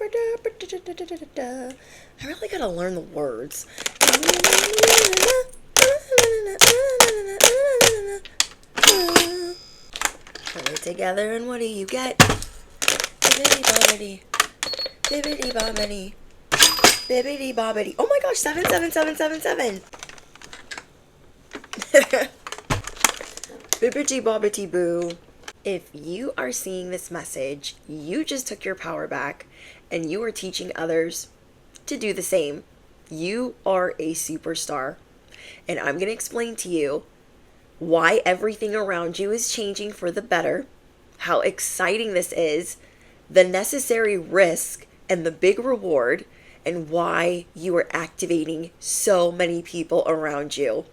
I really gotta learn the words. Put it together and what do you get? Bibbidi bobbidi. Bibbidi bobbidi. Bibbidi bobbidi. Oh my gosh, 77777. Bibbidi bobbidi boo. If you are seeing this message, you just took your power back and you are teaching others to do the same. You are a superstar. And I'm going to explain to you why everything around you is changing for the better, how exciting this is, the necessary risk and the big reward, and why you are activating so many people around you.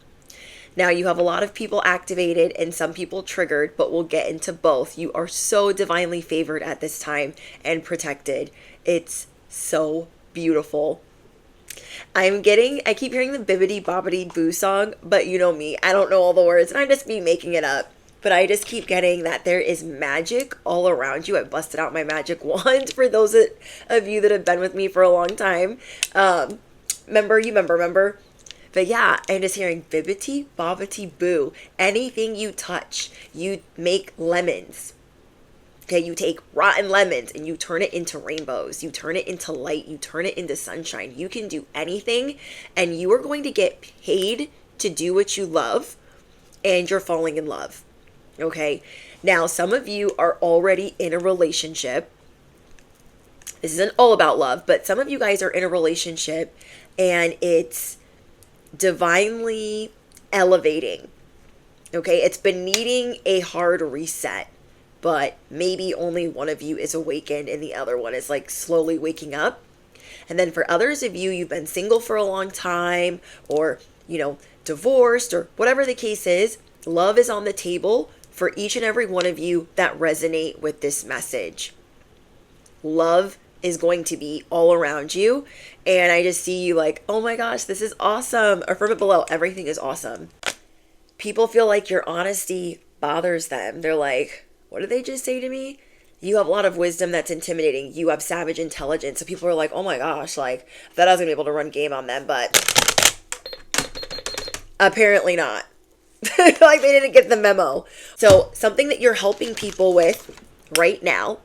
Now, you have a lot of people activated and some people triggered, but we'll get into both. You are so divinely favored at this time and protected. It's so beautiful. I keep hearing the Bibbidi Bobbidi Boo song, but you know me, I don't know all the words and I just be making it up. But I just keep getting that there is magic all around you. I busted out my magic wand for those of you that have been with me for a long time. Remember. But yeah, I'm just hearing Bibbidi Bobbidi Boo. Anything you touch, you make lemons. Okay, you take rotten lemons and you turn it into rainbows. You turn it into light. You turn it into sunshine. You can do anything and you are going to get paid to do what you love and you're falling in love. Okay, now some of you are already in a relationship. This isn't all about love, but some of you guys are in a relationship and it's divinely elevating. Okay, it's been needing a hard reset, but maybe only one of you is awakened and the other one is like slowly waking up. And then for others of you, you've been single for a long time or, divorced or whatever the case is, love is on the table for each and every one of you that resonate with this message. Love is going to be all around you. And I just see you like, oh my gosh, this is awesome. Or from it below, everything is awesome. People feel like your honesty bothers them. They're like, what did they just say to me? You have a lot of wisdom that's intimidating. You have savage intelligence. So people are like, oh my gosh, like I thought I was gonna be able to run game on them, but apparently not. Like they didn't get the memo. So something that you're helping people with right now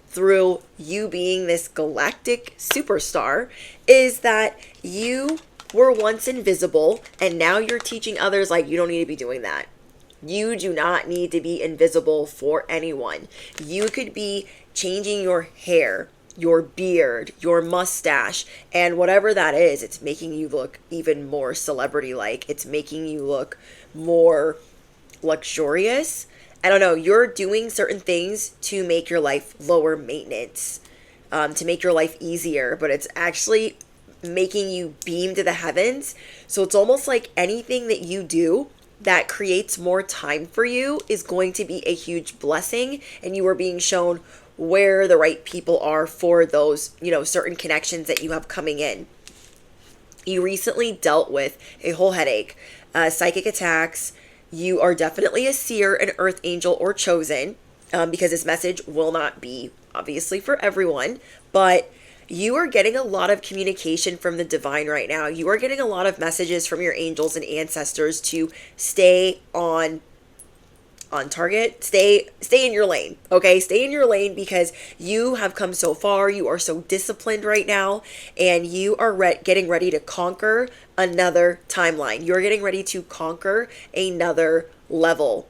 through you being this galactic superstar is that you were once invisible and now you're teaching others like you don't need to be doing that. You do not need to be invisible for anyone. You could be changing your hair, your beard, your mustache, and whatever that is, it's making you look even more celebrity-like. It's making you look more luxurious. I don't know, you're doing certain things to make your life lower maintenance, to make your life easier, but it's actually making you beam to the heavens. So it's almost like anything that you do that creates more time for you is going to be a huge blessing, and you are being shown where the right people are for those, certain connections that you have coming in. You recently dealt with a whole headache, psychic attacks. You are definitely a seer, an earth angel, or chosen, because this message will not be obviously for everyone, but you are getting a lot of communication from the divine right now. You are getting a lot of messages from your angels and ancestors to stay on target, stay in your lane. Okay, stay in your lane because you have come so far. You are so disciplined right now, and you are getting ready to conquer another timeline. You're getting ready to conquer another level.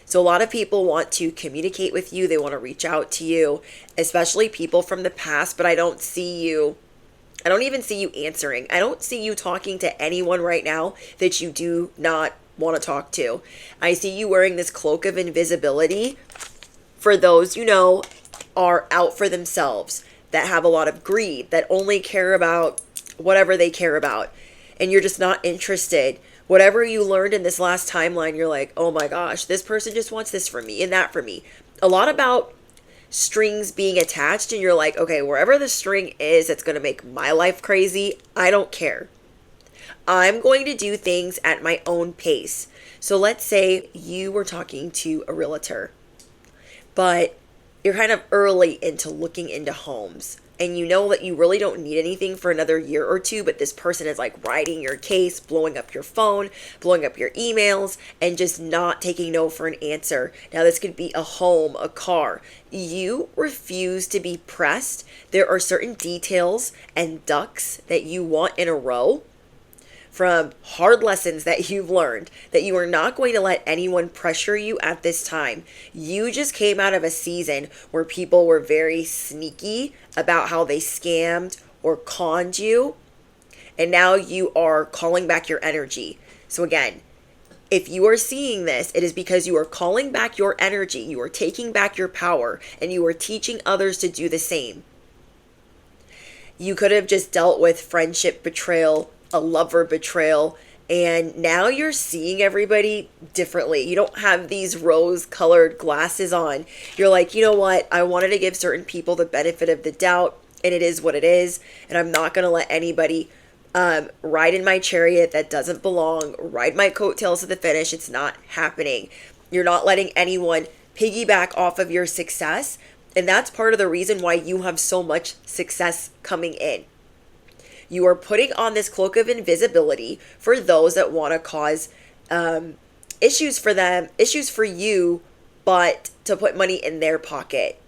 So a lot of people want to communicate with you. They want to reach out to you, especially people from the past, but I don't even see you answering. I don't see you talking to anyone right now that you do not want to talk to. I see you wearing this cloak of invisibility for those are out for themselves, that have a lot of greed, that only care about whatever they care about, and you're just not interested. Whatever you learned in this last timeline, you're like, oh my gosh, this person just wants this for me and that for me. A lot about strings being attached, and you're like, okay, wherever the string is that's going to make my life crazy, I don't care. I'm going to do things at my own pace. So let's say you were talking to a realtor, but you're kind of early into looking into homes, and you know that you really don't need anything for another year or two, but this person is like riding your case, blowing up your phone, blowing up your emails, and just not taking no for an answer. Now, this could be a home, a car. You refuse to be pressed. There are certain details and ducks that you want in a row from hard lessons that you've learned, that you are not going to let anyone pressure you at this time. You just came out of a season where people were very sneaky about how they scammed or conned you, and now you are calling back your energy. So again, if you are seeing this, it is because you are calling back your energy, you are taking back your power, and you are teaching others to do the same. You could have just dealt with friendship betrayal, a lover betrayal, and now you're seeing everybody differently. You don't have these rose-colored glasses on. You're like, you know what? I wanted to give certain people the benefit of the doubt, and it is what it is, and I'm not going to let anybody ride in my chariot that doesn't belong, ride my coattails to the finish. It's not happening. You're not letting anyone piggyback off of your success, and that's part of the reason why you have so much success coming in. You are putting on this cloak of invisibility for those that want to cause issues for them, issues for you, but to put money in their pocket.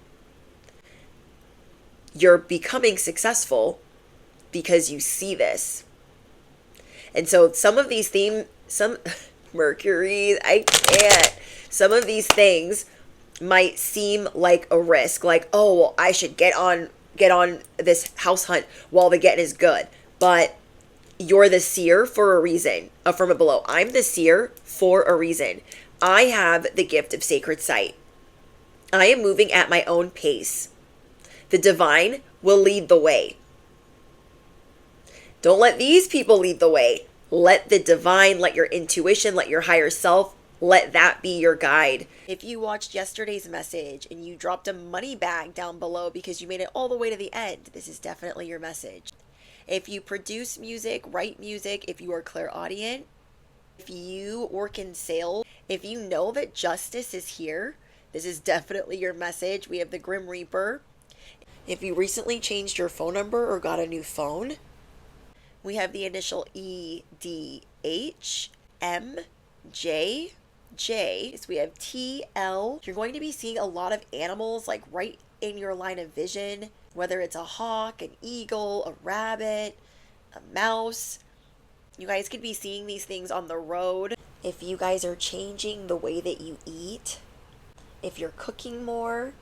You're becoming successful because you see this. And so some of these some Mercury, I can't. Some of these things might seem like a risk, like, oh, well, I should get on this house hunt while the getting is good. But you're the seer for a reason. Affirm it below. I'm the seer for a reason. I have the gift of sacred sight. I am moving at my own pace. The divine will lead the way. Don't let these people lead the way. Let the divine, let your intuition, let your higher self, let that be your guide. If you watched yesterday's message and you dropped a money bag down below because you made it all the way to the end, this is definitely your message. If you produce music, write music, if you are clairaudient, if you work in sales, if you know that justice is here, this is definitely your message. We have the Grim Reaper. If you recently changed your phone number or got a new phone, we have the initial EDH, MJ, J. So we have TL. You're going to be seeing a lot of animals like right in your line of vision, whether it's a hawk, an eagle, a rabbit, a mouse. You guys could be seeing these things on the road. If you guys are changing the way that you eat, if you're cooking more,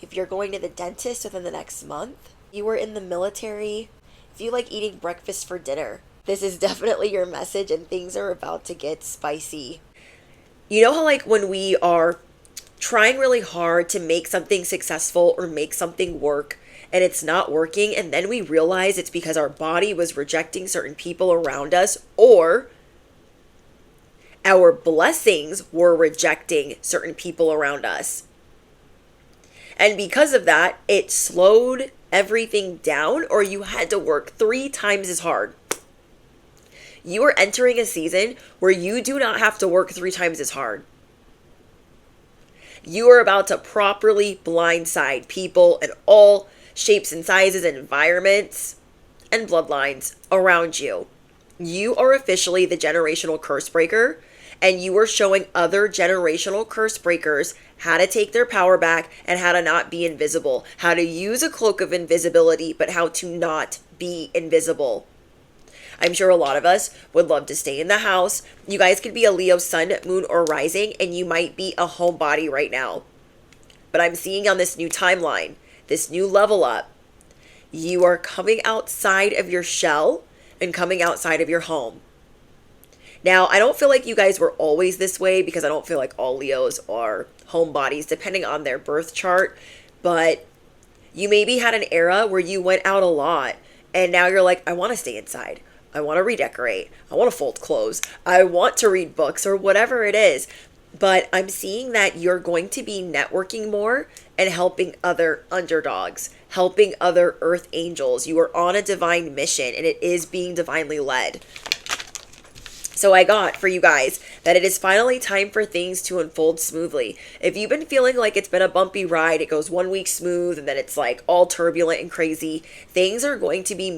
if you're going to the dentist within the next month, you were in the military, if you like eating breakfast for dinner, this is definitely your message, and things are about to get spicy. You know how like when we are trying really hard to make something successful or make something work and it's not working, and then we realize it's because our body was rejecting certain people around us, or our blessings were rejecting certain people around us. And because of that, it slowed everything down, or you had to work 3 times as hard. You are entering a season where you do not have to work 3 times as hard. You are about to properly blindside people in all shapes and sizes and environments and bloodlines around you. You are officially the generational curse breaker, and you are showing other generational curse breakers how to take their power back and how to not be invisible, how to use a cloak of invisibility, but how to not be invisible. I'm sure a lot of us would love to stay in the house. You guys could be a Leo sun, moon, or rising, and you might be a homebody right now. But I'm seeing on this new timeline, this new level up, you are coming outside of your shell and coming outside of your home. Now, I don't feel like you guys were always this way, because I don't feel like all Leos are homebodies, depending on their birth chart. But you maybe had an era where you went out a lot, and now you're like, I want to stay inside. I want to redecorate. I want to fold clothes. I want to read books, or whatever it is. But I'm seeing that you're going to be networking more and helping other underdogs, helping other earth angels. You are on a divine mission, and it is being divinely led. So I got for you guys that it is finally time for things to unfold smoothly. If you've been feeling like it's been a bumpy ride, it goes 1 week smooth and then it's like all turbulent and crazy, things are going to be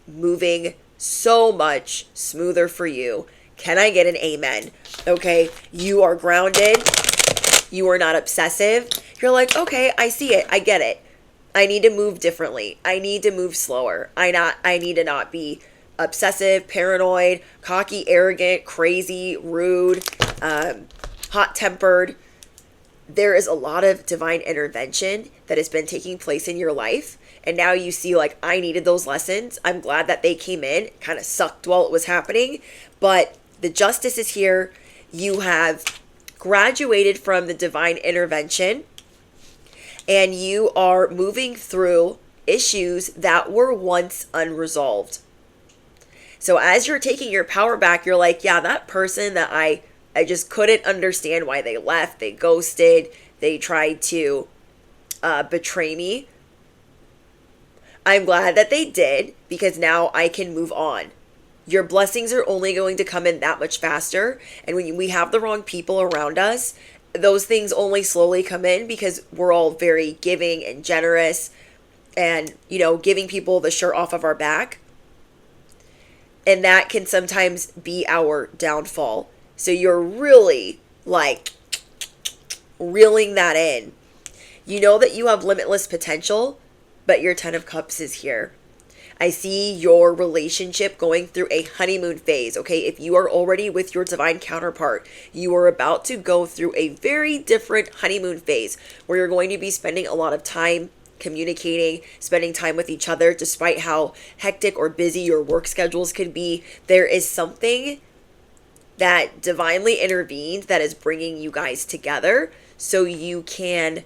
moving so much smoother for you. Can I get an amen? Okay, you are grounded. You are not obsessive. You're like, okay, I see it. I get it. I need to move differently. I need to move slower. I need to not be obsessive, paranoid, cocky, arrogant, crazy, rude, hot-tempered. There is a lot of divine intervention that has been taking place in your life. And now you see, like, I needed those lessons. I'm glad that they came in. Kind of sucked while it was happening. But the justice is here. You have graduated from the divine intervention. And you are moving through issues that were once unresolved. So as you're taking your power back, you're like, yeah, that person that I just couldn't understand why they left. They ghosted. They tried to betray me. I'm glad that they did, because now I can move on. Your blessings are only going to come in that much faster. And when we have the wrong people around us, those things only slowly come in because we're all very giving and generous and, giving people the shirt off of our back. And that can sometimes be our downfall. So you're really like reeling that in. You know that you have limitless potential, but your 10 of Cups is here. I see your relationship going through a honeymoon phase, okay? If you are already with your divine counterpart, you are about to go through a very different honeymoon phase where you're going to be spending a lot of time communicating, spending time with each other, despite how hectic or busy your work schedules can be. There is something that divinely intervened that is bringing you guys together so you can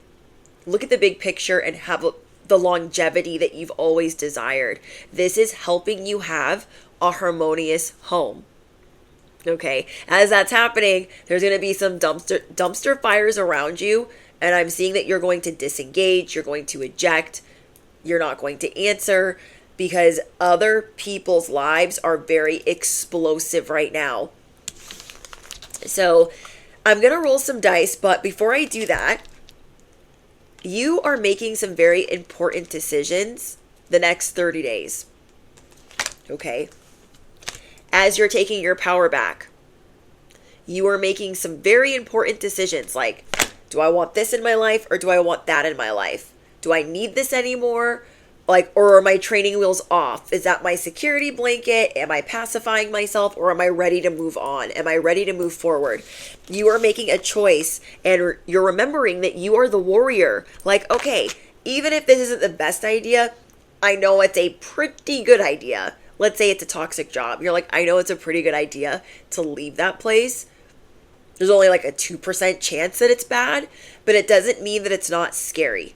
look at the big picture and have the longevity that you've always desired. This is helping you have a harmonious home. Okay, as that's happening, there's going to be some dumpster fires around you, and I'm seeing that you're going to disengage, you're going to eject, you're not going to answer, because other people's lives are very explosive right now. So I'm going to roll some dice, but before I do that, you are making some very important decisions the next 30 days. Okay? As you're taking your power back, you are making some very important decisions like, do I want this in my life or do I want that in my life? Do I need this anymore? Or are my training wheels off? Is that my security blanket? Am I pacifying myself, or am I ready to move on? Am I ready to move forward? You are making a choice, and you're remembering that you are the warrior. Like, okay, even if this isn't the best idea, I know it's a pretty good idea. Let's say it's a toxic job. You're like, I know it's a pretty good idea to leave that place. There's only like a 2% chance that it's bad, but it doesn't mean that it's not scary.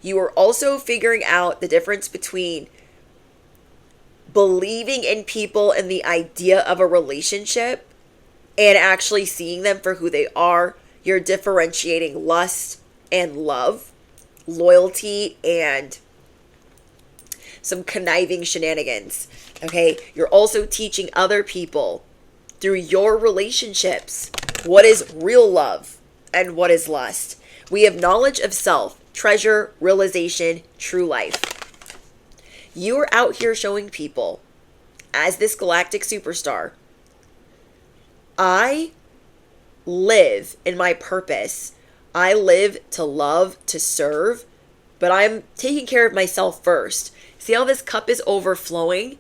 You are also figuring out the difference between believing in people and the idea of a relationship and actually seeing them for who they are. You're differentiating lust and love, loyalty and some conniving shenanigans. Okay? You're also teaching other people through your relationships what is real love and what is lust. We have knowledge of self, treasure, realization, true life. You are out here showing people, as this galactic superstar, I live in my purpose. I live to love, to serve, but I'm taking care of myself first. See how this cup is overflowing?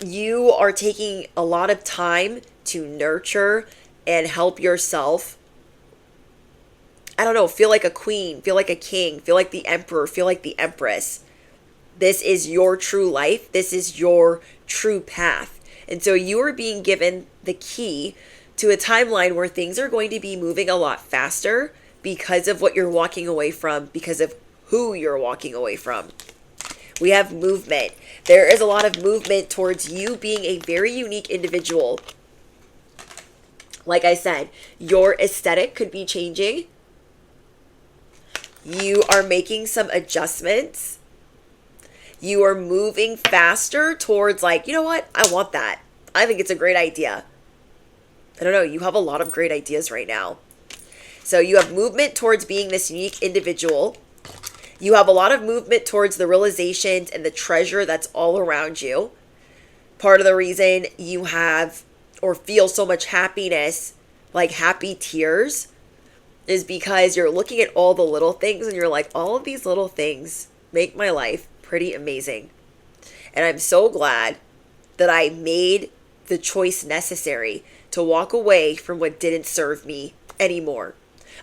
You are taking a lot of time to nurture and help yourself. I don't know, feel like a queen, feel like a king, feel like the emperor, feel like the empress. This is your true life. This is your true path. And so you are being given the key to a timeline where things are going to be moving a lot faster because of what you're walking away from, because of who you're walking away from. We have movement. There is a lot of movement towards you being a very unique individual. Like I said, your aesthetic could be changing. You are making some adjustments. You are moving faster towards like, you know what? I want that. I think it's a great idea. I don't know, you have a lot of great ideas right now. So you have movement towards being this unique individual. You have a lot of movement towards the realizations and the treasure that's all around you. Part of the reason you have or feel so much happiness, like happy tears, is because you're looking at all the little things and you're like, all of these little things make my life pretty amazing. And I'm so glad that I made the choice necessary to walk away from what didn't serve me anymore.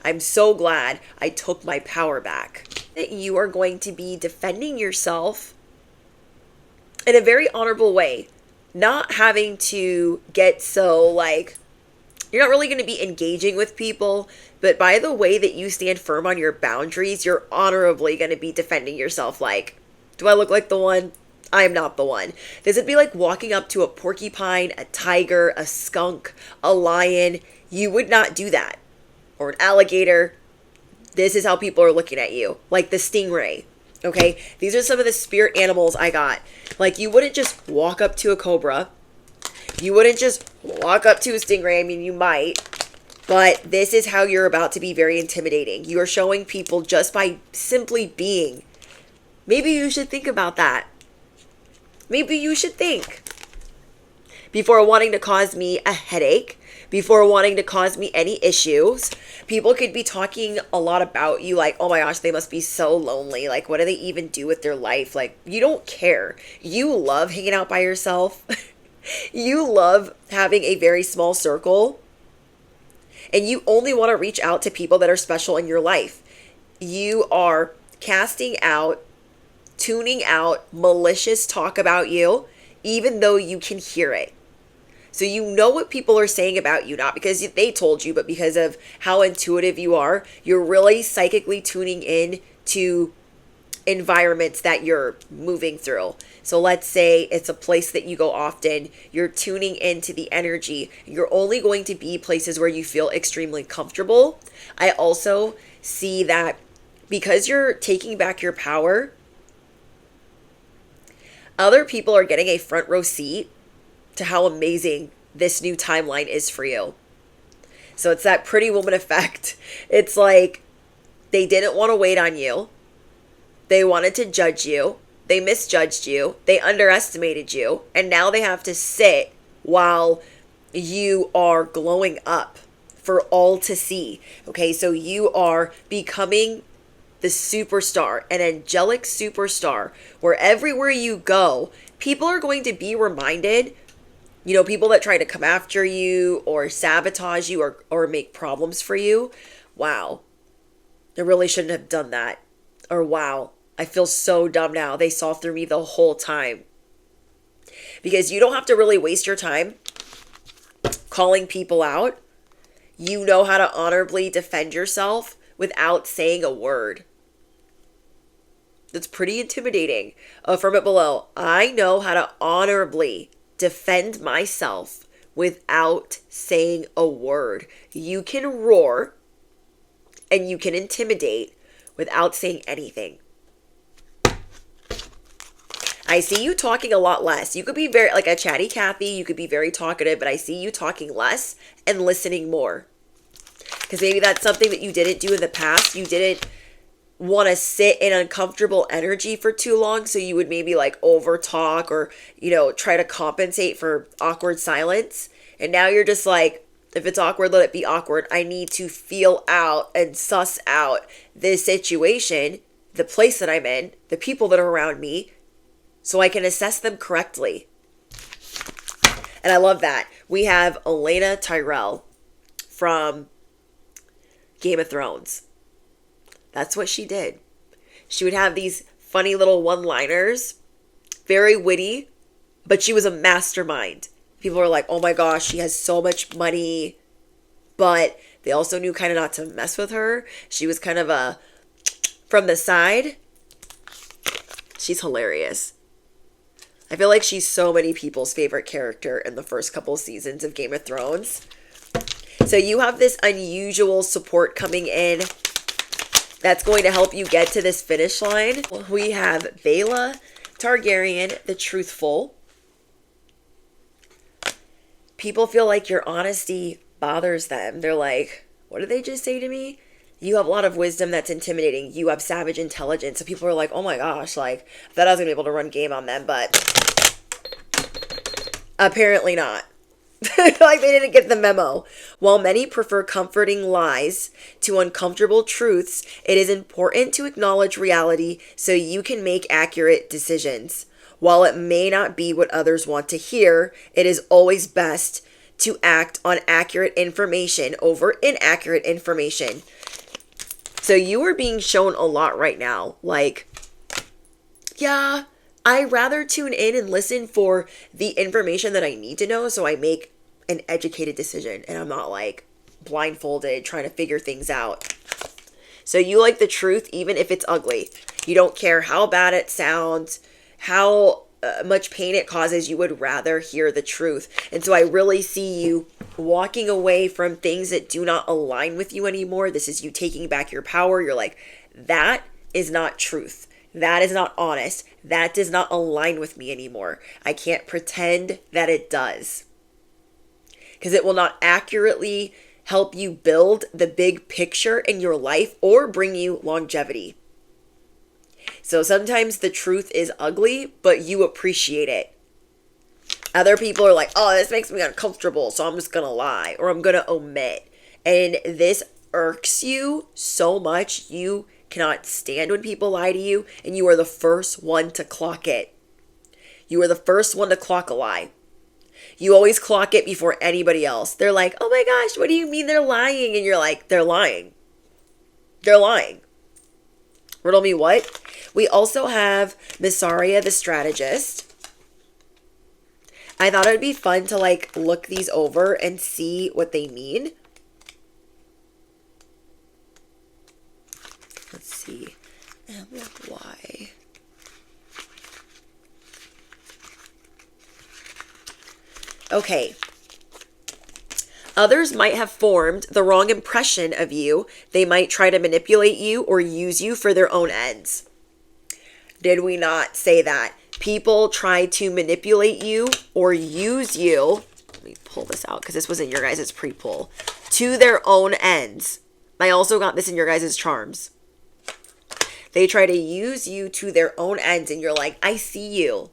I'm so glad I took my power back. That you are going to be defending yourself in a very honorable way. Not having to get so like, you're not really going to be engaging with people, but by the way that you stand firm on your boundaries, you're honorably going to be defending yourself. Like, do I look like the one? I am not the one. This would be like walking up to a porcupine, a tiger, a skunk, a lion. You would not do that. Or an alligator. This is how people are looking at you. Like the stingray. Okay? These are some of the spirit animals I got. Like, you wouldn't just walk up to a cobra. You wouldn't just walk up to a stingray. I mean, you might. But this is how you're about to be very intimidating. You are showing people just by simply being. Maybe you should think about that. Maybe you should think. Before wanting to cause me a headache, before wanting to cause me any issues, people could be talking a lot about you like, oh my gosh, they must be so lonely. Like, what do they even do with their life? Like, you don't care. You love hanging out by yourself. You love having a very small circle. And you only want to reach out to people that are special in your life. You are casting out, tuning out malicious talk about you, even though you can hear it. So you know what people are saying about you, not because they told you, but because of how intuitive you are. You're really psychically tuning in to environments that you're moving through. So let's say it's a place that you go often. You're tuning into the energy. You're only going to be places where you feel extremely comfortable. I also see that because you're taking back your power, other people are getting a front row seat to how amazing this new timeline is for you. So it's that pretty woman effect. It's like they didn't want to wait on you. They wanted to judge you. They misjudged you. They underestimated you. And now they have to sit while you are glowing up for all to see. Okay, so you are becoming the superstar, an angelic superstar, where everywhere you go, people are going to be reminded, you know, people that try to come after you or sabotage you or make problems for you. Wow, I really shouldn't have done that. Or wow, I feel so dumb now. They saw through me the whole time. Because you don't have to really waste your time calling people out. You know how to honorably defend yourself without saying a word. That's pretty intimidating. Affirm it below. I know how to honorably defend myself without saying a word. You can roar and you can intimidate without saying anything. I see you talking a lot less. You could be very, like a chatty Cathy, you could be very talkative, but I see you talking less and listening more. Because maybe that's something that you didn't do in the past. You didn't want to sit in uncomfortable energy for too long, so you would maybe like over talk or, you know, try to compensate for awkward silence. And now you're just like, if it's awkward, let it be awkward. I need to feel out and suss out this situation, the place that I'm in, the people that are around me, so I can assess them correctly. And I love that. We have Elena Tyrell from Game of Thrones. That's what she did. She would have these funny little one-liners, very witty, but she was a mastermind. People were like, oh my gosh, she has so much money. But they also knew kind of not to mess with her. She was kind of a, from the side, she's hilarious. I feel like she's so many people's favorite character in the first couple seasons of Game of Thrones. So you have this unusual support coming in that's going to help you get to this finish line. We have Baela Targaryen, the truthful. People feel like your honesty bothers them. They're like, what did they just say to me? You have a lot of wisdom that's intimidating. You have savage intelligence. So people are like, oh my gosh, like, I thought I was going to be able to run game on them, but apparently not. Like they didn't get the memo. While many prefer comforting lies to uncomfortable truths, it is important to acknowledge reality so you can make accurate decisions. While it may not be what others want to hear, it is always best to act on accurate information over inaccurate information. So you are being shown a lot right now. Like, yeah, I rather tune in and listen for the information that I need to know so I make an educated decision and I'm not like blindfolded trying to figure things out. So you like the truth even if it's ugly. You don't care how bad it sounds, how much pain it causes. You would rather hear the truth. And so I really see you walking away from things that do not align with you anymore. This is you taking back your power. You're like, that is not truth. That is not honest. That does not align with me anymore. I can't pretend that it does. Because it will not accurately help you build the big picture in your life or bring you longevity. So sometimes the truth is ugly, but you appreciate it. Other people are like, oh, this makes me uncomfortable, so I'm just going to lie or I'm going to omit. And this irks you so much. You cannot stand when people lie to you, and you are the first one to clock it. You are the first one to clock a lie. You always clock it before anybody else. They're like, oh my gosh, what do you mean they're lying? And you're like, they're lying. They're lying. Riddle me what? We also have Missaria the strategist. I thought it would be fun to like look these over and see what they mean. Let's see. MY. Okay. Others might have formed the wrong impression of you. They might try to manipulate you or use you for their own ends. Did we not say that? People try to manipulate you or use you. Let me pull this out because this wasn't your guys' pre-pull. To their own ends. I also got this in your guys' charms. They try to use you to their own ends and you're like, I see you.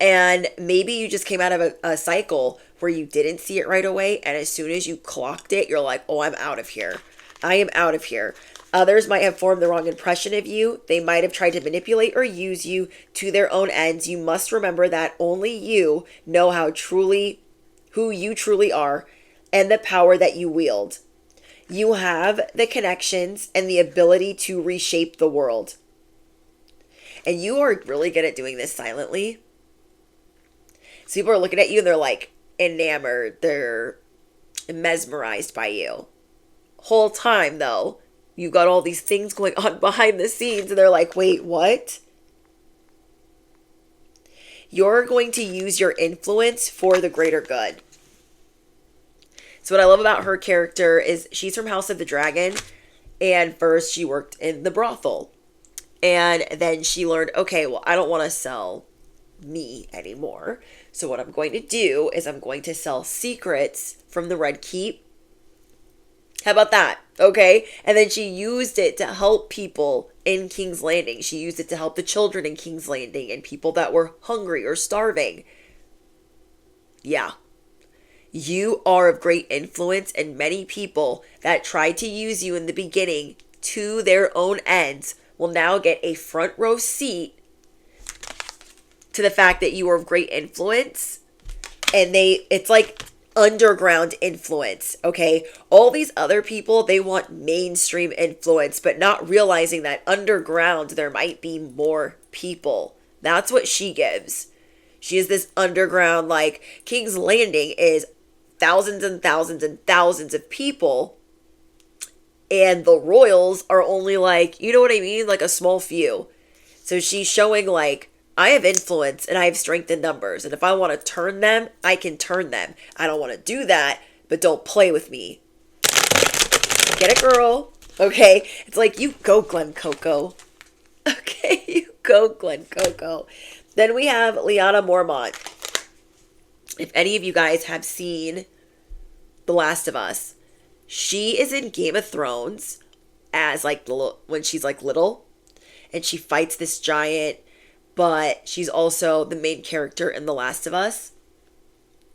And maybe you just came out of a cycle where you didn't see it right away. And as soon as you clocked it, you're like, oh, I'm out of here. I am out of here. Others might have formed the wrong impression of you. They might have tried to manipulate or use you to their own ends. You must remember that only you know who you truly are and the power that you wield. You have the connections and the ability to reshape the world. And you are really good at doing this silently. So people are looking at you and they're like enamored. They're mesmerized by you. Whole time though, you've got all these things going on behind the scenes and they're like, wait, what? You're going to use your influence for the greater good. So what I love about her character is she's from House of the Dragon. And first she worked in the brothel. And then she learned, okay, well, I don't want to sell me anymore. So what I'm going to do is I'm going to sell secrets from the Red Keep. How about that? Okay. And then she used it to help people in King's Landing. She used it to help the children in King's Landing and people that were hungry or starving. Yeah. You are of great influence, and many people that tried to use you in the beginning to their own ends will now get a front row seat to the fact that you are of great influence. And it's like underground influence, okay? All these other people, they want mainstream influence, but not realizing that underground there might be more people. That's what she gives. She is this underground, like King's Landing is thousands and thousands and thousands of people. And the royals are only like, you know what I mean? Like a small few. So she's showing like, I have influence and I have strength in numbers. And if I want to turn them, I can turn them. I don't want to do that, but don't play with me. Get it, girl? Okay. It's like, you go, Glen Coco. Okay, you go, Glen Coco. Then we have Lyanna Mormont. If any of you guys have seen The Last of Us. She is in Game of Thrones as like when she's like little, and she fights this giant, but she's also the main character in The Last of Us.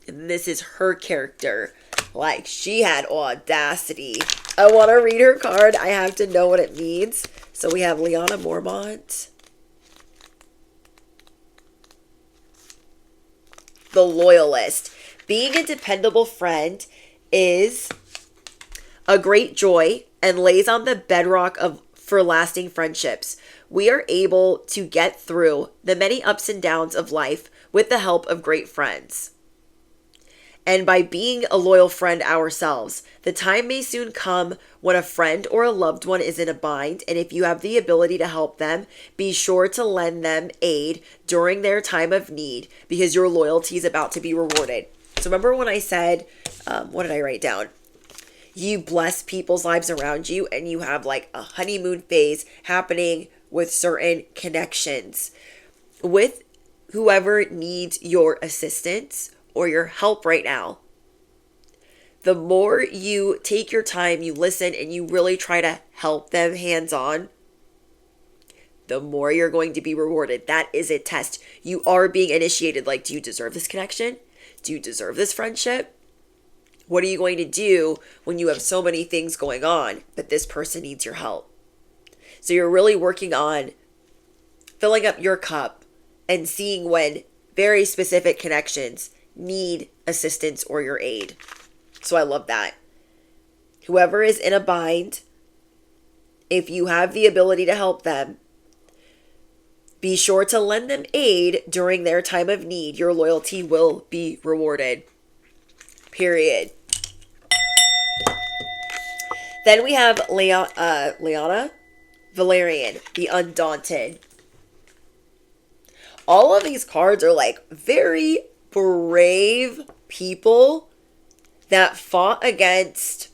And this is her character. Like, she had audacity. I want to read her card. I have to know what it means. So we have Lyanna Mormont. The Loyalist. Being a dependable friend is a great joy and lays on the bedrock for lasting friendships. We are able to get through the many ups and downs of life with the help of great friends. And by being a loyal friend ourselves, the time may soon come when a friend or a loved one is in a bind, and if you have the ability to help them, be sure to lend them aid during their time of need, because your loyalty is about to be rewarded. So remember when I said, what did I write down? You bless people's lives around you, and you have like a honeymoon phase happening with certain connections. With whoever needs your assistance or your help right now, the more you take your time, you listen, and you really try to help them hands-on, the more you're going to be rewarded. That is a test. You are being initiated. Like, do you deserve this connection? Do you deserve this friendship? What are you going to do when you have so many things going on, but this person needs your help? So you're really working on filling up your cup and seeing when very specific connections need assistance or your aid. So I love that. Whoever is in a bind, if you have the ability to help them, be sure to lend them aid during their time of need. Your loyalty will be rewarded. Period. Then we have Lyanna Valerian, the Undaunted. All of these cards are like very brave people that fought against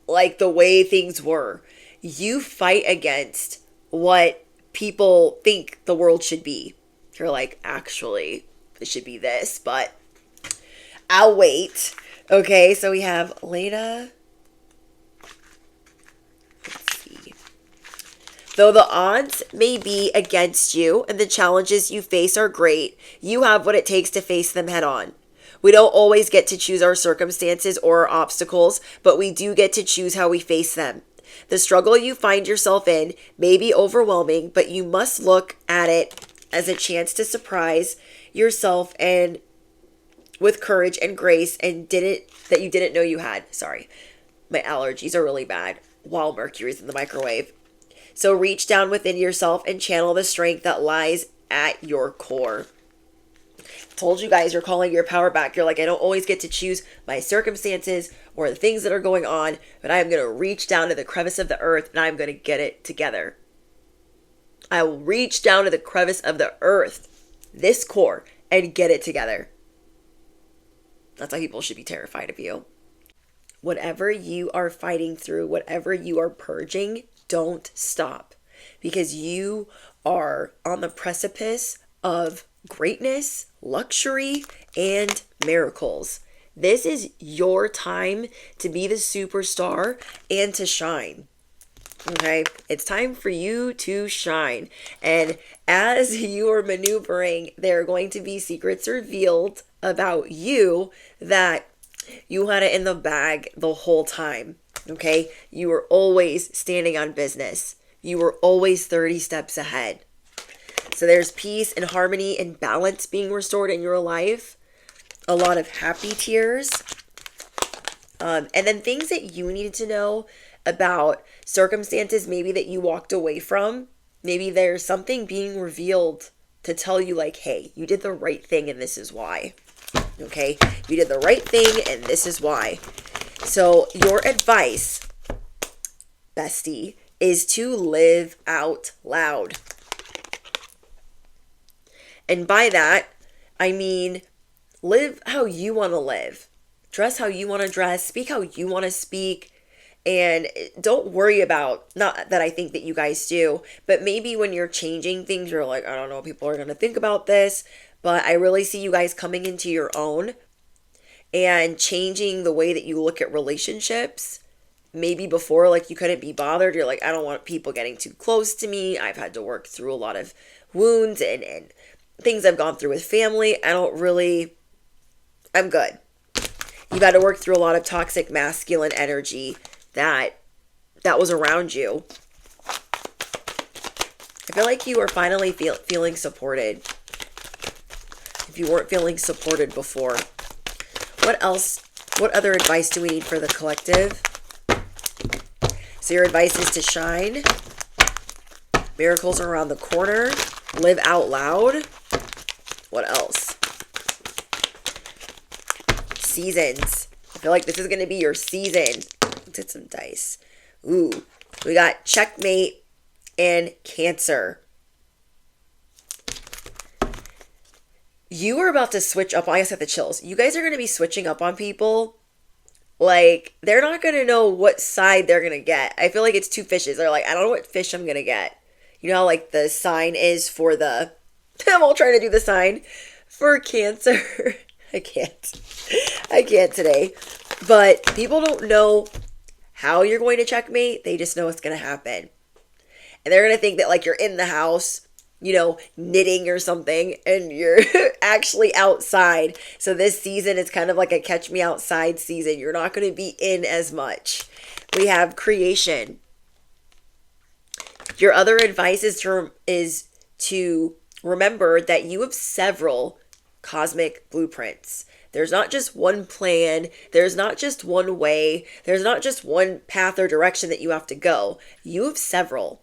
like the way things were. You fight against what people think the world should be. You're like, actually, it should be this, but I'll wait. Okay, so we have Lena. Let's see. Though the odds may be against you and the challenges you face are great, you have what it takes to face them head on. We don't always get to choose our circumstances or our obstacles, but we do get to choose how we face them. The struggle you find yourself in may be overwhelming, but you must look at it as a chance to surprise yourself and with courage and grace that you didn't know you had. Sorry, my allergies are really bad while Mercury's in the microwave. So reach down within yourself and channel the strength that lies at your core. Told you guys, you're calling your power back. You're like, I don't always get to choose my circumstances or the things that are going on, but I am going to reach down to the crevice of the earth and I'm going to get it together. I will reach down to the crevice of the earth, this core, and get it together. That's why people should be terrified of you. Whatever you are fighting through, whatever you are purging, don't stop, because you are on the precipice of greatness, luxury, and miracles. This is your time to be the superstar and to shine. Okay, it's time for you to shine. And as you are maneuvering, there are going to be secrets revealed about you that you had it in the bag the whole time. Okay, you were always standing on business. You were always 30 steps ahead. So there's peace and harmony and balance being restored in your life. A lot of happy tears. And then things that you needed to know about circumstances maybe that you walked away from. Maybe there's something being revealed to tell you like, hey, you did the right thing and this is why. Okay, you did the right thing and this is why. So your advice, bestie, is to live out loud. And by that, I mean, live how you want to live. Dress how you want to dress. Speak how you want to speak. And don't worry about, not that I think that you guys do, but maybe when you're changing things, you're like, I don't know what people are going to think about this. But I really see you guys coming into your own and changing the way that you look at relationships. Maybe before, like, you couldn't be bothered. You're like, I don't want people getting too close to me. I've had to work through a lot of wounds and things I've gone through with family. I'm good. You've had to work through a lot of toxic masculine energy that was around you. I feel like you are finally feeling supported. If you weren't feeling supported before. What else? What other advice do we need for the collective? So your advice is to shine. Miracles are around the corner. Live out loud. What else? Seasons. I feel like this is going to be your season. Let's hit some dice. Ooh. We got checkmate and Cancer. You are about to switch up. I guess I got the chills. You guys are going to be switching up on people. Like, they're not going to know what side they're going to get. I feel like it's two fishes. They're like, I don't know what fish I'm going to get. You know how, like, the sign is for the... I'm all trying to do the sign for Cancer. I can't today. But people don't know how you're going to checkmate. They just know it's going to happen. And they're going to think that, like, you're in the house, you know, knitting or something, and you're actually outside. So this season is kind of like a catch me outside season. You're not going to be in as much. We have creation. Your other advice is to remember that you have several cosmic blueprints. There's not just one plan. There's not just one way. There's not just one path or direction that you have to go. You have several.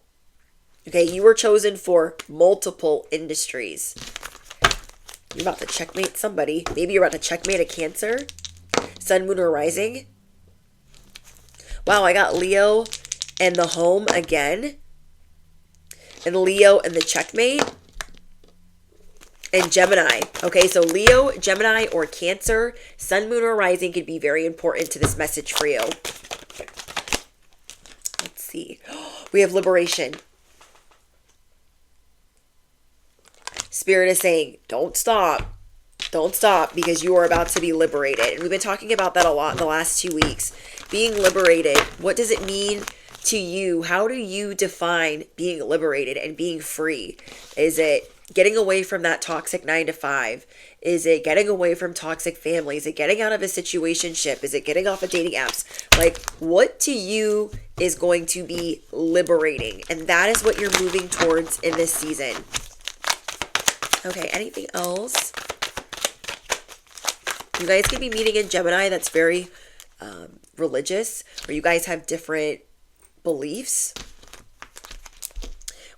Okay, you were chosen for multiple industries. You're about to checkmate somebody. Maybe you're about to checkmate a Cancer. Sun, moon, or rising. Wow, I got Leo and the home again. And Leo and the checkmate. And Gemini. Okay, so Leo, Gemini, or Cancer, Sun, moon, or rising could be very important to this message for you. Let's see. We have liberation. Spirit is saying, don't stop. Don't stop, because you are about to be liberated. And we've been talking about that a lot in the last 2 weeks. Being liberated. What does it mean to you? How do you define being liberated and being free? Is it getting away from that toxic 9-to-5? Is it getting away from toxic families? Is it getting out of a situationship? Is it getting off of dating apps? Like, what to you is going to be liberating? And that is what you're moving towards in this season. Okay, anything else? You guys could be meeting in Gemini that's very religious, or you guys have different beliefs.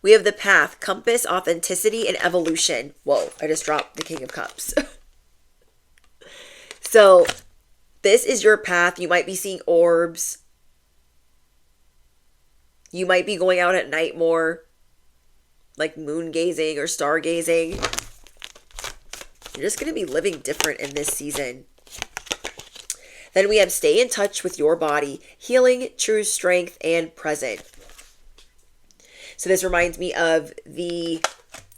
We have the path, compass, authenticity, and evolution. Whoa, I just dropped the King of Cups. So this is your path. You might be seeing orbs. You might be going out at night more, like moon gazing or stargazing. You're just going to be living different in this season. Then we have stay in touch with your body, healing, true strength, and present. So this reminds me of the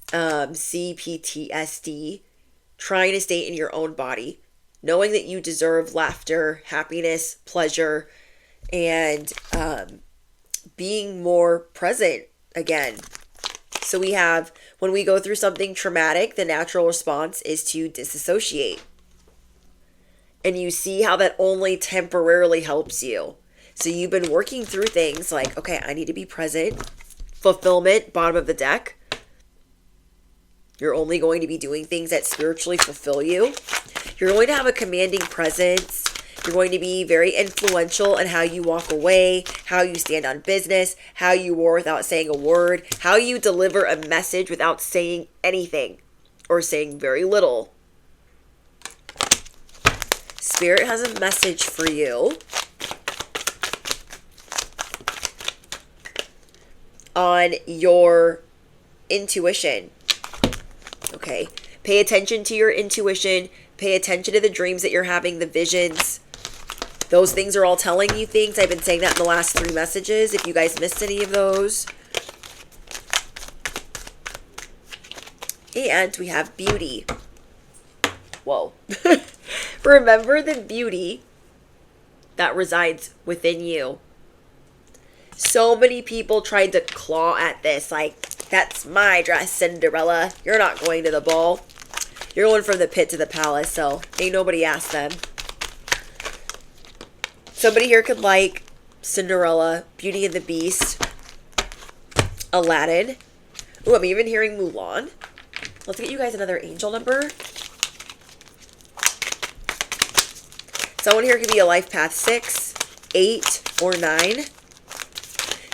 CPTSD, trying to stay in your own body, knowing that you deserve laughter, happiness, pleasure, and being more present again. So we have, when we go through something traumatic, the natural response is to disassociate. And you see how that only temporarily helps you. So you've been working through things like, okay, I need to be present. Fulfillment, bottom of the deck. You're only going to be doing things that spiritually fulfill you. You're going to have a commanding presence. You're going to be very influential in how you walk away, how you stand on business, how you war without saying a word, how you deliver a message without saying anything or saying very little. Spirit has a message for you on your intuition. Okay. Pay attention to your intuition. Pay attention to the dreams that you're having, the visions. Those things are all telling you things. I've been saying that in the last 3 messages. If you guys missed any of those. And we have beauty. Whoa. Remember the beauty that resides within you. So many people tried to claw at this, like, that's my dress, Cinderella. You're not going to the ball. You're going from the pit to the palace, so ain't nobody asked them. Somebody here could like Cinderella, Beauty and the Beast, Aladdin. Ooh, I'm even hearing Mulan. Let's get you guys another angel number. Someone here could be a life path 6, 8, or 9.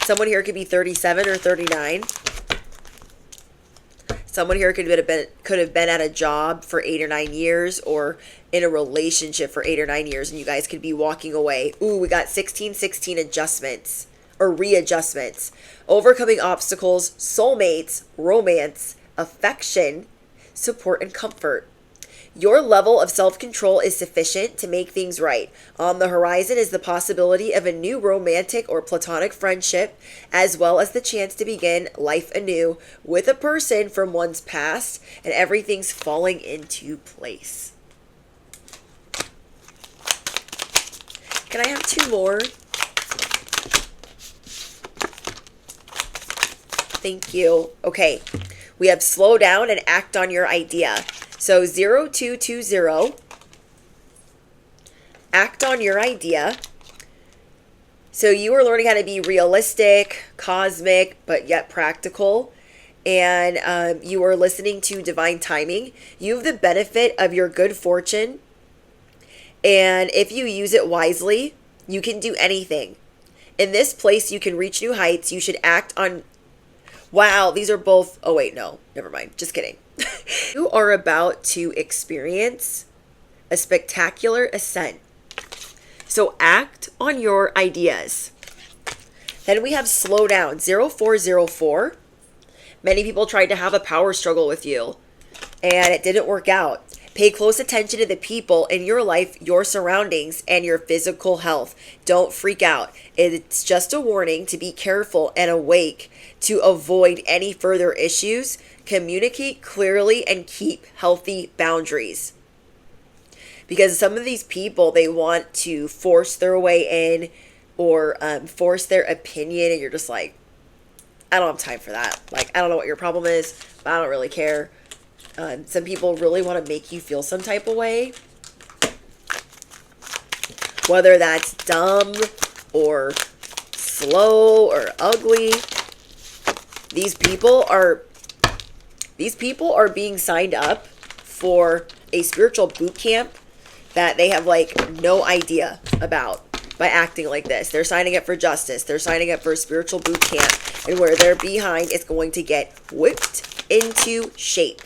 Someone here could be 37 or 39. Someone here could have been at a job for 8 or 9 years, or in a relationship for 8 or 9 years, and you guys could be walking away. Ooh, we got 1616 adjustments or readjustments. Overcoming obstacles, soulmates, romance, affection, support, and comfort. Your level of self-control is sufficient to make things right. On the horizon is the possibility of a new romantic or platonic friendship, as well as the chance to begin life anew with a person from one's past, and everything's falling into place. Can I have 2 more? Thank you. Okay, we have slow down and act on your idea. So 0220, act on your idea. So you are learning how to be realistic, cosmic, but yet practical. And you are listening to divine timing. You have the benefit of your good fortune. And if you use it wisely, you can do anything. In this place, you can reach new heights. You should act on... Wow, these are both... Oh, wait, no. Never mind. Just kidding. You are about to experience a spectacular ascent. So act on your ideas. Then we have slow down. 0404. Many people tried to have a power struggle with you, and it didn't work out. Pay close attention to the people in your life, your surroundings, and your physical health. Don't freak out. It's just a warning to be careful and awake to avoid any further issues. Communicate clearly and keep healthy boundaries. Because some of these people, they want to force their way in or force their opinion, and you're just like, I don't have time for that. Like, I don't know what your problem is, but I don't really care. Some people really want to make you feel some type of way. Whether that's dumb or slow or ugly. These people are being signed up for a spiritual boot camp that they have like no idea about by acting like this. They're signing up for justice. They're signing up for a spiritual boot camp, and where they're behind is going to get whipped into shape.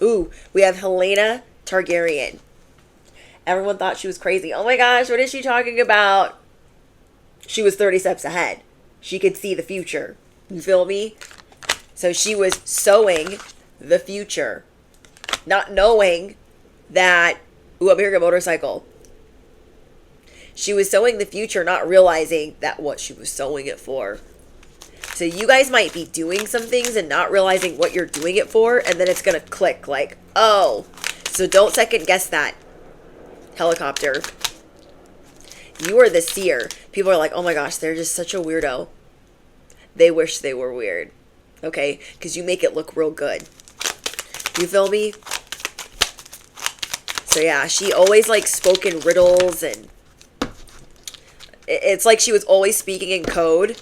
Ooh, we have Helena Targaryen. Everyone thought she was crazy. Oh my gosh, what is she talking about? She was 30 steps ahead. She could see the future. You feel me? So she was sowing the future, not knowing that... Ooh, I'm hearing a motorcycle. She was sowing the future, not realizing that what she was sowing it for. So you guys might be doing some things and not realizing what you're doing it for, and then it's going to click like, oh. So don't second guess that. Helicopter. You are the seer. People are like, oh my gosh, they're just such a weirdo. They wish they were weird. Okay? Because you make it look real good. You feel me? So yeah, she always like spoke in riddles, and it's like she was always speaking in code.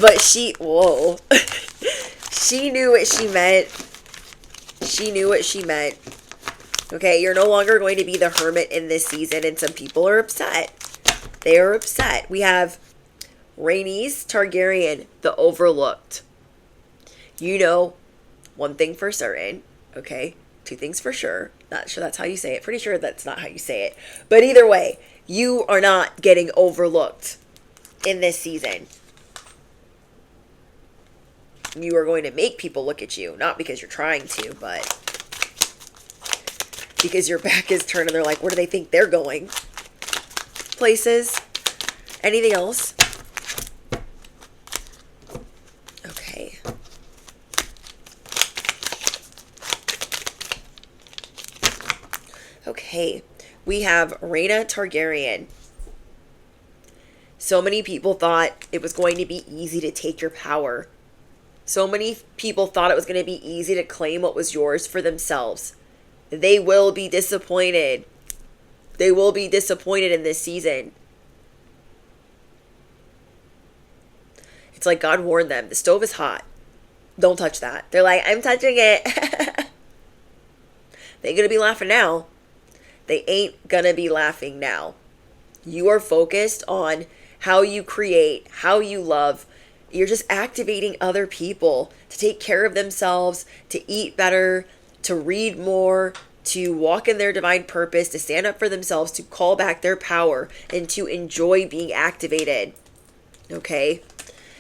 But whoa. She knew what she meant. She knew what she meant. Okay, you're no longer going to be the hermit in this season, and some people are upset. They are upset. We have Rhaenys Targaryen, the Overlooked. You know, one thing for certain, okay? 2 things for sure. Not sure that's how you say it. Pretty sure that's not how you say it. But either way, you are not getting overlooked in this season. You are going to make people look at you. Not because you're trying to, but because your back is turned and they're like, where do they think they're going? Places. Anything else? Okay. Okay. we have Rhaena Targaryen. So many people thought it was going to be easy to take your power. So many people thought it was going to be easy to claim what was yours for themselves. They will be disappointed. They will be disappointed in this season. It's like God warned them. The stove is hot. Don't touch that. They're like, I'm touching it. They ain't going to be laughing now. They ain't going to be laughing now. You are focused on how you create, how you love. You're just activating other people to take care of themselves, to eat better, to read more, to walk in their divine purpose, to stand up for themselves, to call back their power, and to enjoy being activated. Okay?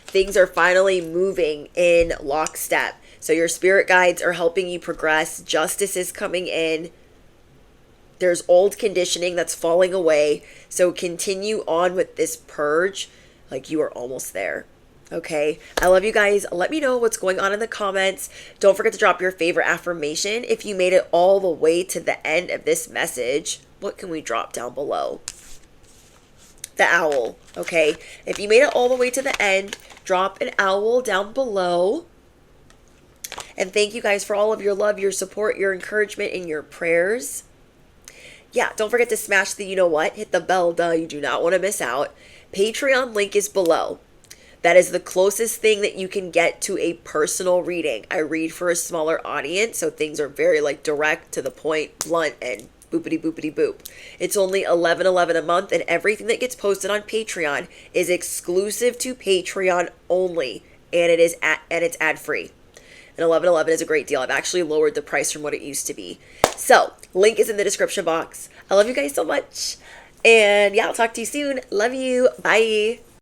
Things are finally moving in lockstep. So your spirit guides are helping you progress. Justice is coming in. There's old conditioning that's falling away. So continue on with this purge like you are almost there. Okay. I love you guys. Let me know what's going on in the comments. Don't forget to drop your favorite affirmation. If you made it all the way to the end of this message, what can we drop down below? The owl. Okay. If you made it all the way to the end, drop an owl down below. And thank you guys for all of your love, your support, your encouragement, and your prayers. Yeah, don't forget to smash the you know what, hit the bell, you do not want to miss out. Patreon link is below. That is the closest thing that you can get to a personal reading. I read for a smaller audience, so things are very direct, to the point, blunt, and boopity boopity boop. It's only $11.11 a month, and everything that gets posted on Patreon is exclusive to Patreon only, and it's ad free. And $11.11 is a great deal. I've actually lowered the price from what it used to be. So, link is in the description box. I love you guys so much. And yeah, I'll talk to you soon. Love you. Bye.